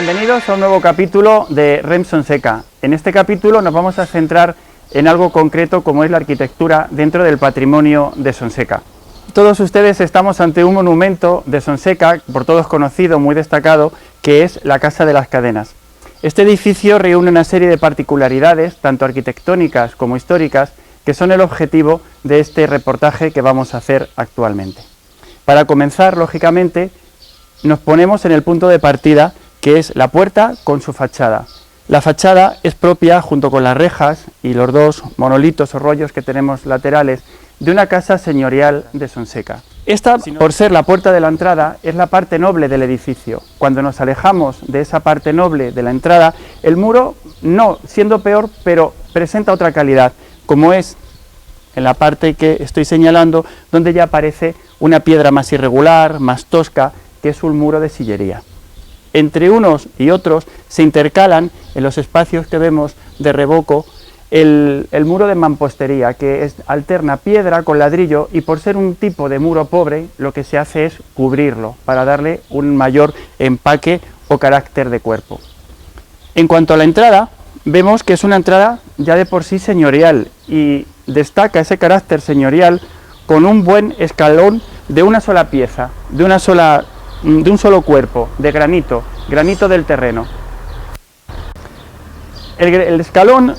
Bienvenidos a un nuevo capítulo de REM Sonseca. En este capítulo nos vamos a centrar en algo concreto como es la arquitectura dentro del patrimonio de Sonseca. Todos ustedes estamos ante un monumento de Sonseca, por todos conocido, muy destacado, que es la Casa de las Cadenas. Este edificio reúne una serie de particularidades, tanto arquitectónicas como históricas, que son el objetivo de este reportaje que vamos a hacer actualmente. Para comenzar, lógicamente, nos ponemos en el punto de partida, que es la puerta con su fachada. La fachada es propia, junto con las rejas y los dos monolitos o rollos que tenemos laterales, de una casa señorial de Sonseca. Esta, por ser la puerta de la entrada, es la parte noble del edificio. Cuando nos alejamos de esa parte noble de la entrada, el muro, no siendo peor, pero presenta otra calidad, como es en la parte que estoy señalando, donde ya aparece una piedra más irregular, más tosca, que es un muro de sillería. Entre unos y otros se intercalan en los espacios que vemos de revoco el muro de mampostería, que alterna piedra con ladrillo, y por ser un tipo de muro pobre, lo que se hace es cubrirlo para darle un mayor empaque o carácter de cuerpo. En cuanto a la entrada, vemos que es una entrada ya de por sí señorial, y destaca ese carácter señorial con un buen escalón de una sola pieza, de un solo cuerpo, de granito del terreno. El escalón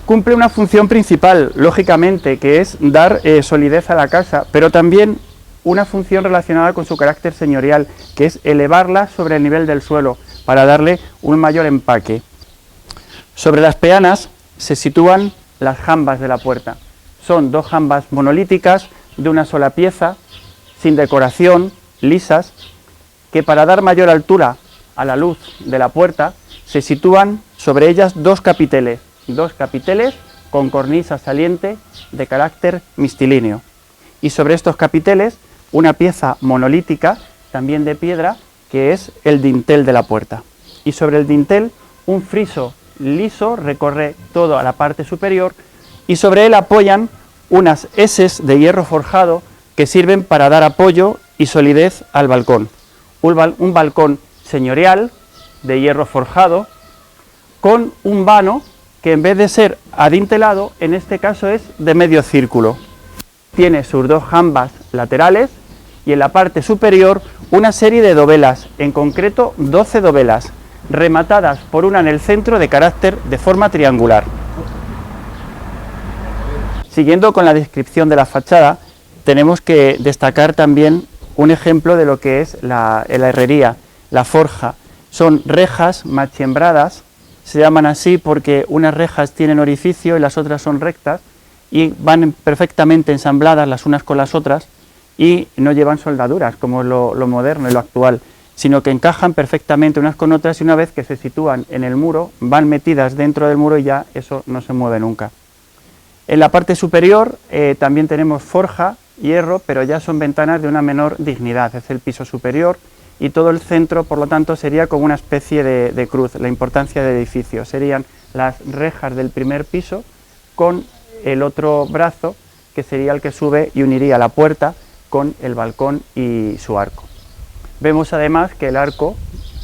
cumple una función principal, lógicamente, que es dar solidez a la casa, pero también una función relacionada con su carácter señorial, que es elevarla sobre el nivel del suelo, para darle un mayor empaque. Sobre las peanas se sitúan las jambas de la puerta. Son dos jambas monolíticas, de una sola pieza, sin decoración, lisas, que para dar mayor altura a la luz de la puerta se sitúan sobre ellas dos capiteles con cornisa saliente de carácter mistilíneo, y sobre estos capiteles una pieza monolítica también de piedra, que es el dintel de la puerta, y sobre el dintel un friso liso recorre toda la parte superior, y sobre él apoyan unas eses de hierro forjado que sirven para dar apoyo y solidez al balcón. Un balcón señorial de hierro forjado con un vano que, en vez de ser adintelado, en este caso es de medio círculo. Tiene sus dos jambas laterales y en la parte superior una serie de dovelas, en concreto 12 dovelas, rematadas por una en el centro de forma triangular. Siguiendo con la descripción de la fachada, tenemos que destacar también un ejemplo de lo que es la herrería, la forja. Son rejas machembradas, se llaman así porque unas rejas tienen orificio y las otras son rectas, y van perfectamente ensambladas las unas con las otras, y no llevan soldaduras como lo moderno y lo actual, sino que encajan perfectamente unas con otras, y una vez que se sitúan en el muro, van metidas dentro del muro y ya eso no se mueve nunca. En la parte superior también tenemos forja, hierro, pero ya son ventanas de una menor dignidad, es el piso superior, y todo el centro, por lo tanto, sería como una especie de cruz. La importancia del edificio serían las rejas del primer piso con el otro brazo, que sería el que sube y uniría la puerta con el balcón y su arco. Vemos además que el arco,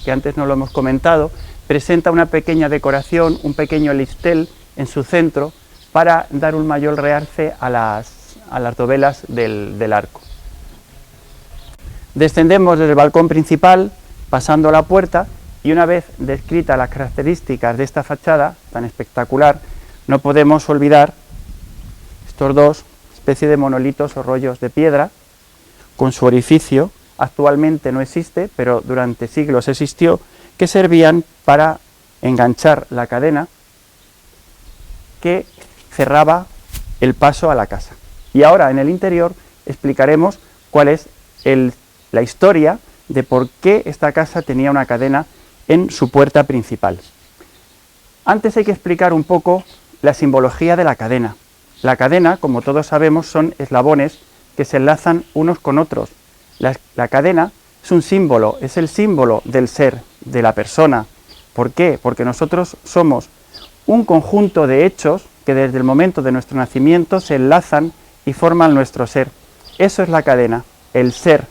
que antes no lo hemos comentado, presenta una pequeña decoración, un pequeño listel en su centro, para dar un mayor realce a las dovelas del arco. Descendemos desde el balcón principal, pasando a la puerta, y una vez descritas las características de esta fachada tan espectacular, no podemos olvidar estos dos especies de monolitos o rollos de piedra, con su orificio. Actualmente no existe, pero durante siglos existió, que servían para enganchar la cadena que cerraba el paso a la casa. Y ahora, en el interior, explicaremos cuál es la historia de por qué esta casa tenía una cadena en su puerta principal. Antes hay que explicar un poco la simbología de la cadena. La cadena, como todos sabemos, son eslabones que se enlazan unos con otros. La cadena es un símbolo, es el símbolo del ser, de la persona. ¿Por qué? Porque nosotros somos un conjunto de hechos que desde el momento de nuestro nacimiento se enlazan y forman nuestro ser. Eso es la cadena, el ser.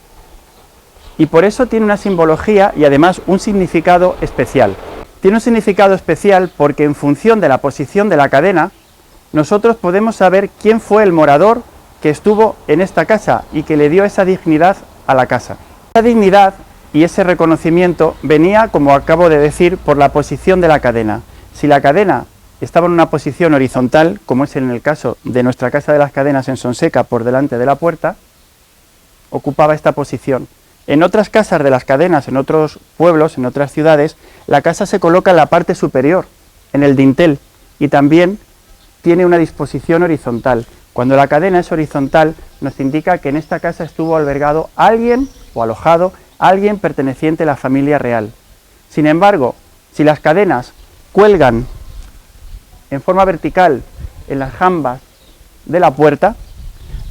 y por eso tiene una simbología y además un significado especial. Tiene un significado especial porque en función de la posición de la cadena, nosotros podemos saber quién fue el morador que estuvo en esta casa y que le dio esa dignidad a la casa. Esa dignidad y ese reconocimiento venía, como acabo de decir, por la posición de la cadena. Si la cadena estaba en una posición horizontal, como es en el caso de nuestra Casa de las Cadenas en Sonseca, por delante de la puerta, ocupaba esta posición. En otras casas de las cadenas, en otros pueblos, en otras ciudades, la casa se coloca en la parte superior, en el dintel, y también tiene una disposición horizontal. Cuando la cadena es horizontal, nos indica que en esta casa estuvo albergado alguien o alojado alguien perteneciente a la familia real. Sin embargo, si las cadenas cuelgan en forma vertical en las jambas de la puerta,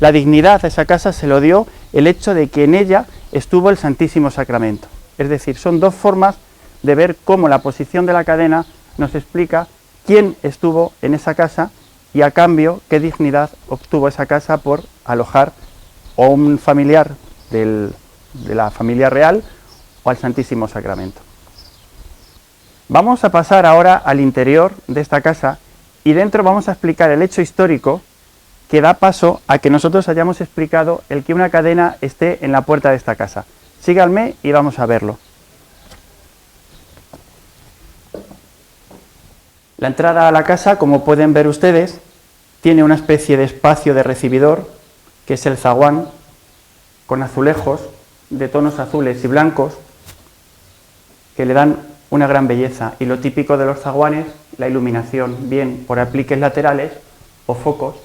la dignidad a esa casa se lo dio el hecho de que en ella estuvo el Santísimo Sacramento. Es decir, son dos formas de ver cómo la posición de la cadena nos explica quién estuvo en esa casa y a cambio qué dignidad obtuvo esa casa por alojar o un familiar de la familia real o al Santísimo Sacramento. Vamos a pasar ahora al interior de esta casa y dentro vamos a explicar el hecho histórico que da paso a que nosotros hayamos explicado el que una cadena esté en la puerta de esta casa. Síganme y vamos a verlo. La entrada a la casa, como pueden ver ustedes, tiene una especie de espacio de recibidor, que es el zaguán, con azulejos de tonos azules y blancos, que le dan una gran belleza. Y lo típico de los zaguanes, la iluminación, bien por apliques laterales o focos,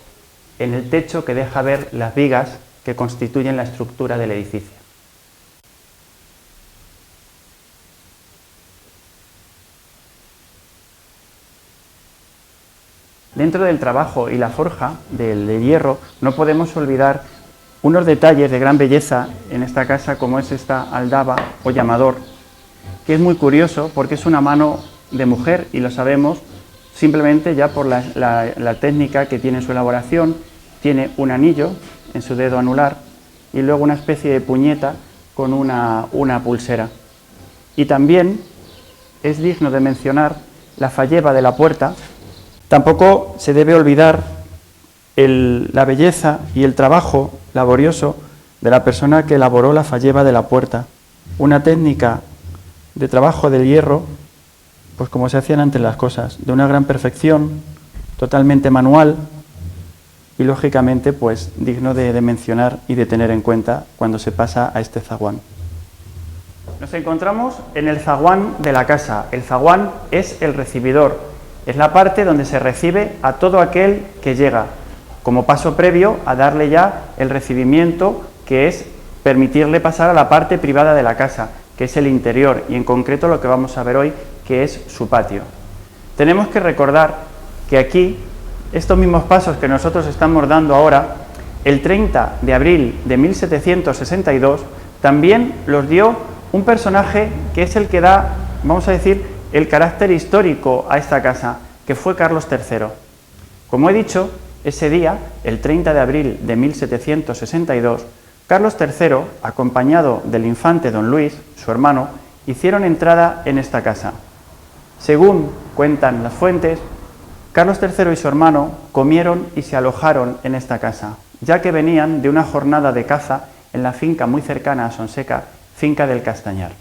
en el techo que deja ver las vigas que constituyen la estructura del edificio. Dentro del trabajo y la forja del hierro no podemos olvidar unos detalles de gran belleza en esta casa, como es esta aldaba o llamador, que es muy curioso porque es una mano de mujer y lo sabemos simplemente ya por la técnica que tiene en su elaboración. Tiene un anillo en su dedo anular y luego una especie de puñeta con una pulsera. Y también es digno de mencionar la falleba de la puerta. Tampoco se debe olvidar la belleza y el trabajo laborioso de la persona que elaboró la falleba de la puerta. Una técnica de trabajo del hierro, pues como se hacían antes las cosas, de una gran perfección, totalmente manual y lógicamente pues digno de mencionar y de tener en cuenta cuando se pasa a este zaguán. Nos encontramos en el zaguán de la casa. El zaguán es el recibidor, es la parte donde se recibe a todo aquel que llega, como paso previo a darle ya el recibimiento, que es permitirle pasar a la parte privada de la casa, que es el interior, y en concreto lo que vamos a ver hoy, que es su patio. Tenemos que recordar que aquí, estos mismos pasos que nosotros estamos dando ahora, el 30 de abril de 1762, también los dio un personaje que es el que da, vamos a decir, el carácter histórico a esta casa, que fue Carlos III. Como he dicho, ese día, el 30 de abril de 1762, Carlos III, acompañado del infante don Luis, su hermano, hicieron entrada en esta casa. Según cuentan las fuentes, Carlos III y su hermano comieron y se alojaron en esta casa, ya que venían de una jornada de caza en la finca muy cercana a Sonseca, finca del Castañar.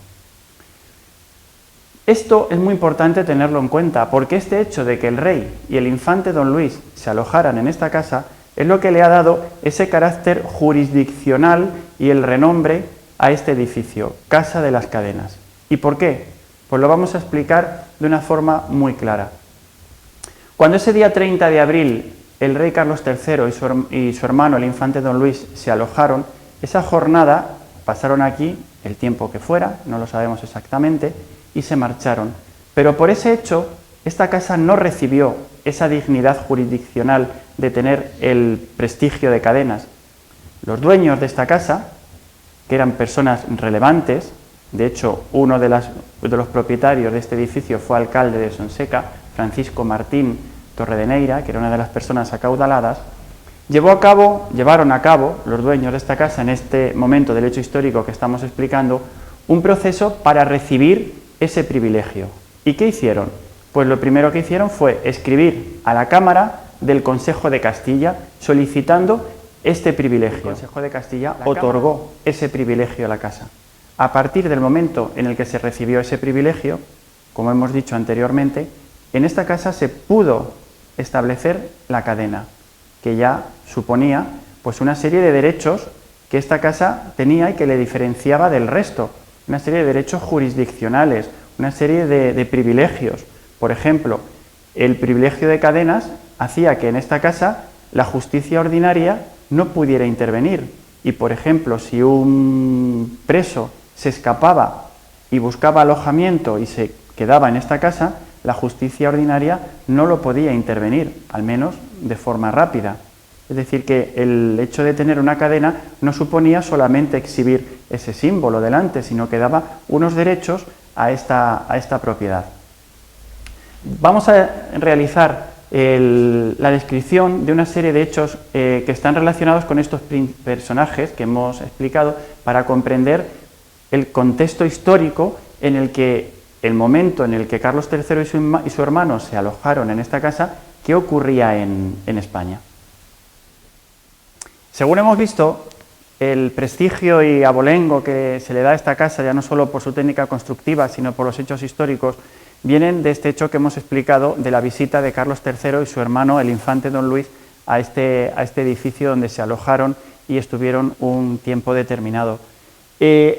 Esto es muy importante tenerlo en cuenta, porque este hecho de que el rey y el infante don Luis se alojaran en esta casa es lo que le ha dado ese carácter jurisdiccional y el renombre a este edificio, Casa de las Cadenas. ¿Y por qué? Pues lo vamos a explicar de una forma muy clara. Cuando ese día 30 de abril el rey Carlos III y su hermano, el infante don Luis, se alojaron, esa jornada pasaron aquí el tiempo que fuera, no lo sabemos exactamente, y se marcharon. Pero por ese hecho, esta casa no recibió esa dignidad jurisdiccional de tener el prestigio de Cadenas. Los dueños de esta casa, que eran personas relevantes, de hecho, uno de los propietarios de este edificio fue alcalde de Sonseca, Francisco Martín Torredeneira, que era una de las personas acaudaladas, llevaron a cabo los dueños de esta casa en este momento del hecho histórico que estamos explicando, un proceso para recibir ese privilegio. ¿Y qué hicieron? Pues lo primero que hicieron fue escribir a la Cámara del Consejo de Castilla solicitando este privilegio. El Consejo de Castilla otorgó ese privilegio a la casa. A partir del momento en el que se recibió ese privilegio, como hemos dicho anteriormente, en esta casa se pudo establecer la cadena, que ya suponía pues una serie de derechos que esta casa tenía y que le diferenciaba del resto, una serie de derechos jurisdiccionales, una serie de privilegios. Por ejemplo, el privilegio de cadenas hacía que en esta casa la justicia ordinaria no pudiera intervenir y, por ejemplo, si un preso se escapaba y buscaba alojamiento y se quedaba en esta casa, la justicia ordinaria no lo podía intervenir, al menos de forma rápida. Es decir, que el hecho de tener una cadena no suponía solamente exhibir ese símbolo delante, sino que daba unos derechos a esta propiedad. Vamos a realizar la descripción de una serie de hechos que están relacionados con estos personajes que hemos explicado para comprender el contexto histórico en el que el momento en el que Carlos III y su hermano se alojaron en esta casa, ¿qué ocurría en España? Según hemos visto, el prestigio y abolengo que se le da a esta casa, ya no solo por su técnica constructiva, sino por los hechos históricos, vienen de este hecho que hemos explicado de la visita de Carlos III y su hermano, el infante don Luis, a este edificio donde se alojaron y estuvieron un tiempo determinado.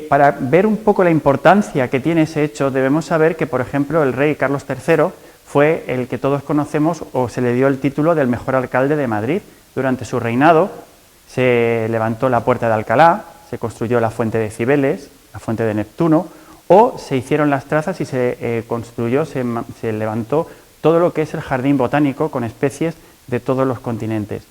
Para ver un poco la importancia que tiene ese hecho, debemos saber que, por ejemplo, el rey Carlos III fue el que todos conocemos o se le dio el título del mejor alcalde de Madrid. Durante su reinado se levantó la Puerta de Alcalá, se construyó la Fuente de Cibeles, la Fuente de Neptuno, o se hicieron las trazas y se construyó, se levantó todo lo que es el jardín botánico con especies de todos los continentes.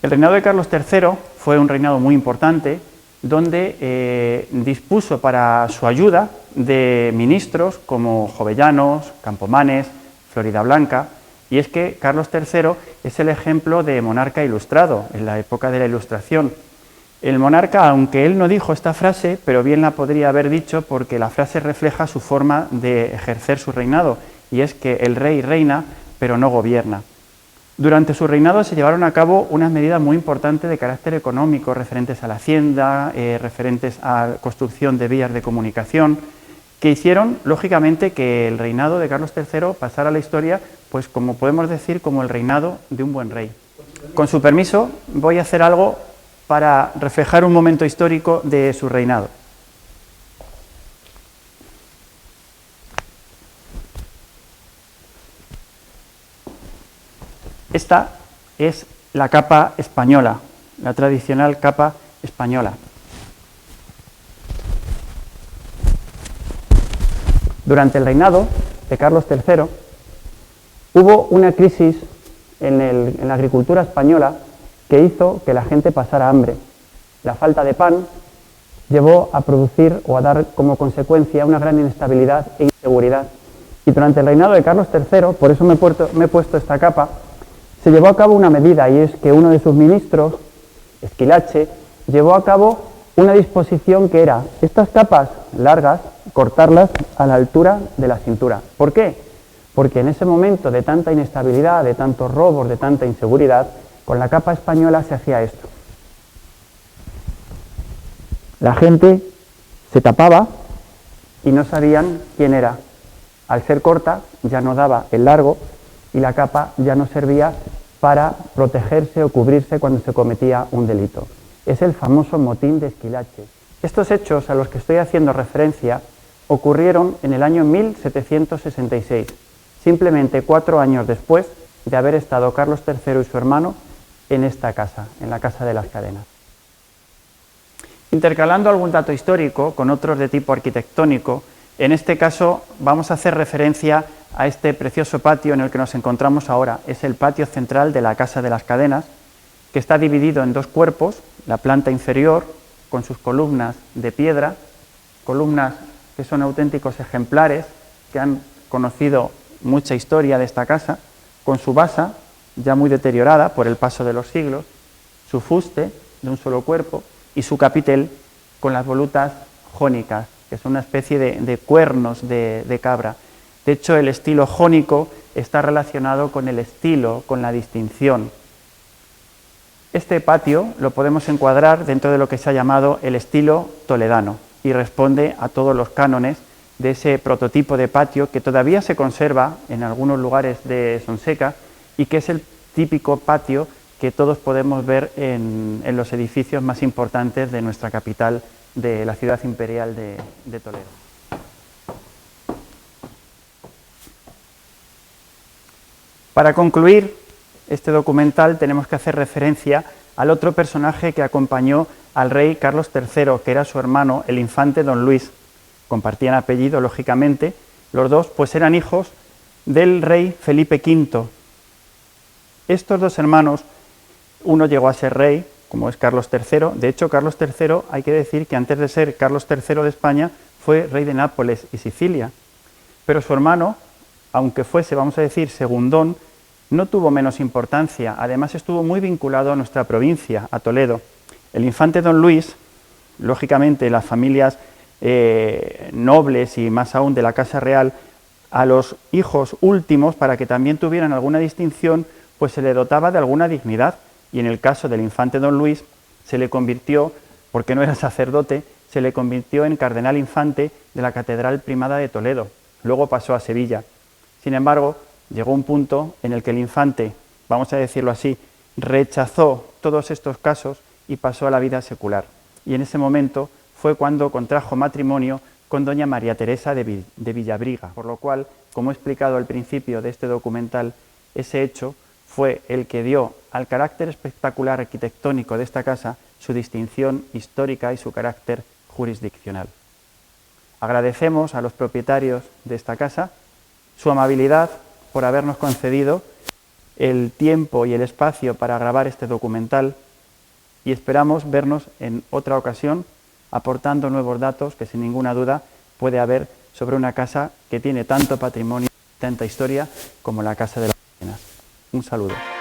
El reinado de Carlos III fue un reinado muy importante, donde dispuso para su ayuda de ministros como Jovellanos, Campomanes, Floridablanca, y es que Carlos III es el ejemplo de monarca ilustrado en la época de la Ilustración. El monarca, aunque él no dijo esta frase, pero bien la podría haber dicho porque la frase refleja su forma de ejercer su reinado, y es que el rey reina, pero no gobierna. Durante su reinado se llevaron a cabo unas medidas muy importantes de carácter económico, referentes a la hacienda, referentes a la construcción de vías de comunicación, que hicieron, lógicamente, que el reinado de Carlos III pasara a la historia, pues como podemos decir, como el reinado de un buen rey. Con su permiso, voy a hacer algo para reflejar un momento histórico de su reinado. Esta es la capa española, la tradicional capa española. Durante el reinado de Carlos III hubo una crisis en la agricultura española que hizo que la gente pasara hambre. La falta de pan llevó a producir o a dar como consecuencia una gran inestabilidad e inseguridad. Y durante el reinado de Carlos III, por eso me he puesto esta capa, se llevó a cabo una medida, y es que uno de sus ministros, Esquilache, llevó a cabo una disposición que era estas capas largas, cortarlas a la altura de la cintura. ¿Por qué? Porque en ese momento de tanta inestabilidad, de tantos robos, de tanta inseguridad, con la capa española se hacía esto. La gente se tapaba y no sabían quién era. Al ser corta ya no daba el largo y la capa ya no servía para protegerse o cubrirse cuando se cometía un delito. Es el famoso motín de Esquilache. Estos hechos a los que estoy haciendo referencia ocurrieron en el año 1766, simplemente 4 años después de haber estado Carlos III y su hermano en esta casa, en la Casa de las Cadenas. Intercalando algún dato histórico con otros de tipo arquitectónico, en este caso vamos a hacer referencia a este precioso patio en el que nos encontramos ahora. Es el patio central de la Casa de las Cadenas, que está dividido en 2 cuerpos, la planta inferior con sus columnas de piedra, columnas que son auténticos ejemplares, que han conocido mucha historia de esta casa, con su basa ya muy deteriorada por el paso de los siglos, su fuste de un solo cuerpo y su capitel con las volutas jónicas, que son una especie de cuernos de cabra. De hecho, el estilo jónico está relacionado con el estilo, con la distinción. Este patio lo podemos encuadrar dentro de lo que se ha llamado el estilo toledano y responde a todos los cánones de ese prototipo de patio que todavía se conserva en algunos lugares de Sonseca y que es el típico patio que todos podemos ver en los edificios más importantes de nuestra capital, de la ciudad imperial de Toledo. Para concluir este documental tenemos que hacer referencia al otro personaje que acompañó al rey Carlos III, que era su hermano, el infante Don Luis. Compartían apellido, lógicamente, los dos pues eran hijos del rey Felipe V. Estos dos hermanos, uno llegó a ser rey, como es Carlos III, de hecho Carlos III, hay que decir que antes de ser Carlos III de España, fue rey de Nápoles y Sicilia, pero su hermano, aunque fuese, vamos a decir, segundón, no tuvo menos importancia, además estuvo muy vinculado a nuestra provincia, a Toledo. El infante Don Luis, lógicamente las familias nobles y más aún de la Casa Real, a los hijos últimos, para que también tuvieran alguna distinción, pues se le dotaba de alguna dignidad, y en el caso del infante Don Luis se le convirtió, porque no era sacerdote, se le convirtió en cardenal infante de la Catedral Primada de Toledo, luego pasó a Sevilla. Sin embargo, llegó un punto en el que el infante, vamos a decirlo así, rechazó todos estos casos y pasó a la vida secular. Y en ese momento fue cuando contrajo matrimonio con doña María Teresa de Villabriga, por lo cual, como he explicado al principio de este documental, ese hecho fue el que dio al carácter espectacular arquitectónico de esta casa su distinción histórica y su carácter jurisdiccional. Agradecemos a los propietarios de esta casa su amabilidad por habernos concedido el tiempo y el espacio para grabar este documental y esperamos vernos en otra ocasión aportando nuevos datos que sin ninguna duda puede haber sobre una casa que tiene tanto patrimonio, tanta historia como la Casa de las Arenas. Un saludo.